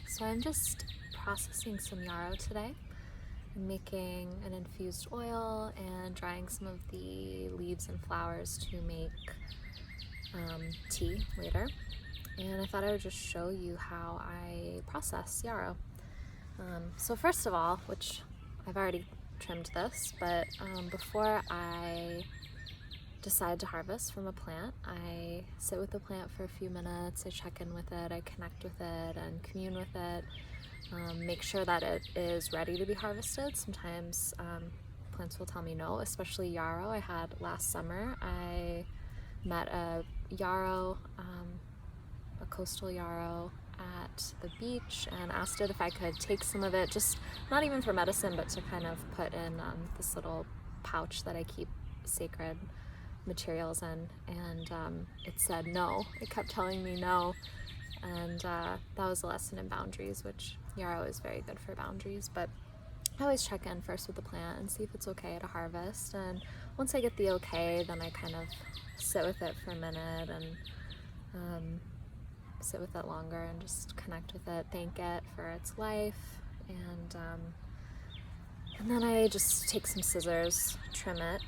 So I'm just processing some yarrow today. I'm making an infused oil and drying some of the leaves and flowers to make tea later. And I thought I would just show you how I process yarrow. So first of all, which I've already trimmed this, but before I decide to harvest from a plant, I sit with the plant for a few minutes, I check in with it, I connect with it and commune with it, make sure that it is ready to be harvested. Sometimes plants will tell me no, especially yarrow. I had last summer, I met a yarrow, a coastal yarrow at the beach and asked it if I could take some of it, just not even for medicine, but to kind of put in this little pouch that I keep sacred materials in, and it said no. It kept telling me no, and that was a lesson in boundaries, which yarrow is very good for boundaries. But I always check in first with the plant and see if it's okay to harvest, and once I get the okay, then I kind of sit with it for a minute and sit with it longer and just connect with it, thank it for its life, and then I just take some scissors, trim it,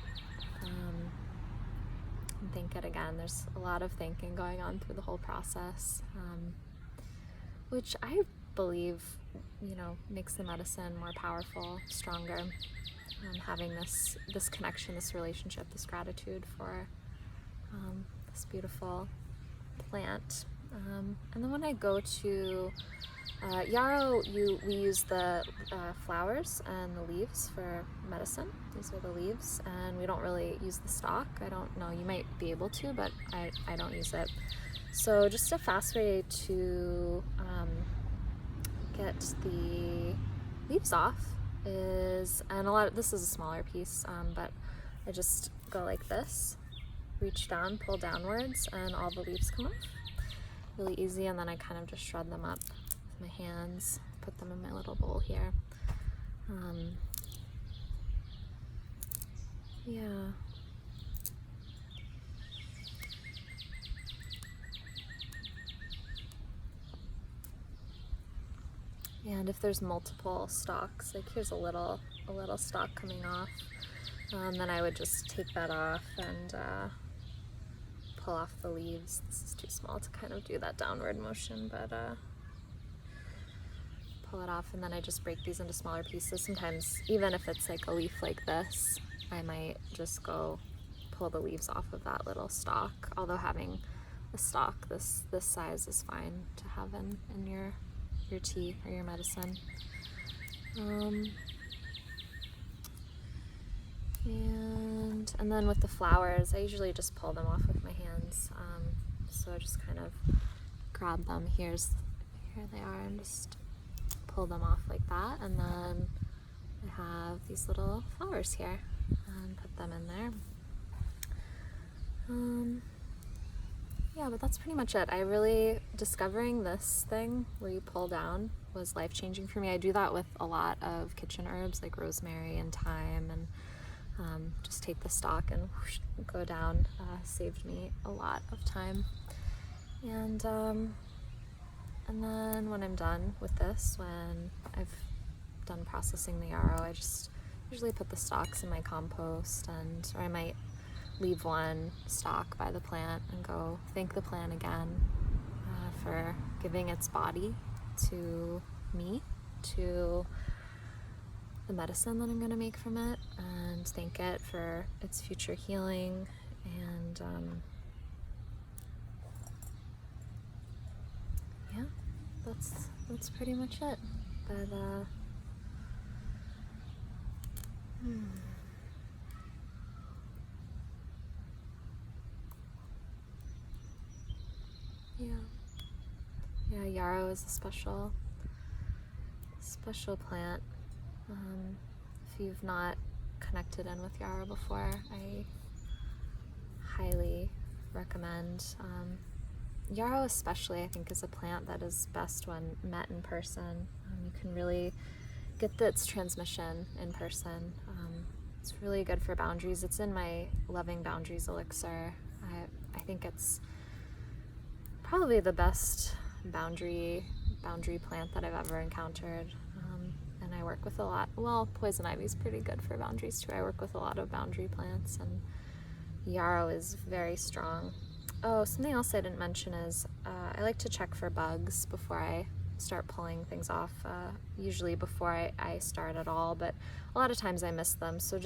and thank it again. There's a lot of thanking going on through the whole process, which I believe, makes the medicine more powerful, stronger. Having this connection, this relationship, this gratitude for this beautiful plant. And then when I go to yarrow, we use the flowers and the leaves for medicine. These are the leaves, and we don't really use the stalk. I don't know, you might be able to, but I don't use it. So just a fast way to get the leaves off is, and this is a smaller piece, but I just go like this, reach down, pull downwards, and all the leaves come off. Really easy, and then I kind of just shred them up with my hands, put them in my little bowl here. Yeah. And if there's multiple stalks, like here's a little stalk coming off, then I would just take that off and pull off the leaves. This is too small to kind of do that downward motion, but pull it off, and then I just break these into smaller pieces. Sometimes, even if it's like a leaf like this, I might just go pull the leaves off of that little stalk, although having a stalk this size is fine to have in your tea or your medicine. And then with the flowers, I usually just pull them off with my hands. So I just kind of grab them. Here they are, and just pull them off like that. And then I have these little flowers here, and put them in there. Yeah, but that's pretty much it. Discovering this thing where you pull down was life-changing for me. I do that with a lot of kitchen herbs like rosemary and thyme, and just take the stalk and whoosh, go down. Saved me a lot of time. And then when I'm done with this, when I've done processing the yarrow, I just usually put the stalks in my compost, or I might leave one stalk by the plant and go thank the plant again for giving its body to me, to the medicine that I'm going to make from it, and thank it for its future healing. And yeah, that's pretty much it. But yeah, yarrow is a special plant. If you've not connected in with yarrow before, I highly recommend. Yarrow especially, I think, is a plant that is best when met in person. You can really get its transmission in person. It's really good for boundaries. It's in my Loving Boundaries elixir. I think it's probably the best boundary boundary plant that I've ever encountered. And I work with a lot, well, poison ivy is pretty good for boundaries too. I work with a lot of boundary plants, and yarrow is very strong. Oh, something else I didn't mention is I like to check for bugs before I start pulling things off, usually before I start at all, but a lot of times I miss them, so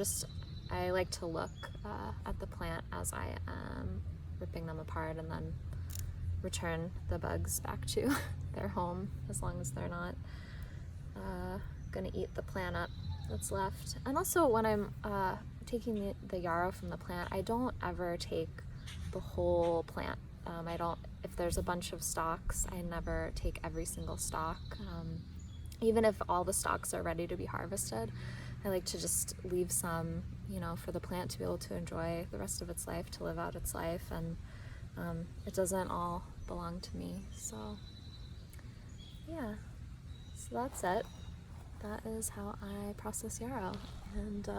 I like to look at the plant as I am ripping them apart, and then return the bugs back to their home, as long as they're not gonna eat the plant up that's left. And also when I'm taking the yarrow from the plant, I don't ever take the whole plant. If there's a bunch of stalks, I never take every single stalk. Even if all the stalks are ready to be harvested, I like to just leave some, for the plant to be able to enjoy the rest of its life, to live out its life, and it doesn't all belong to me. So yeah, so that's it. That is how I process yarrow, and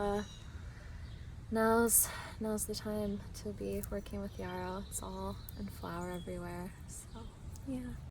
now's the time to be working with yarrow. It's all in flower everywhere, so yeah.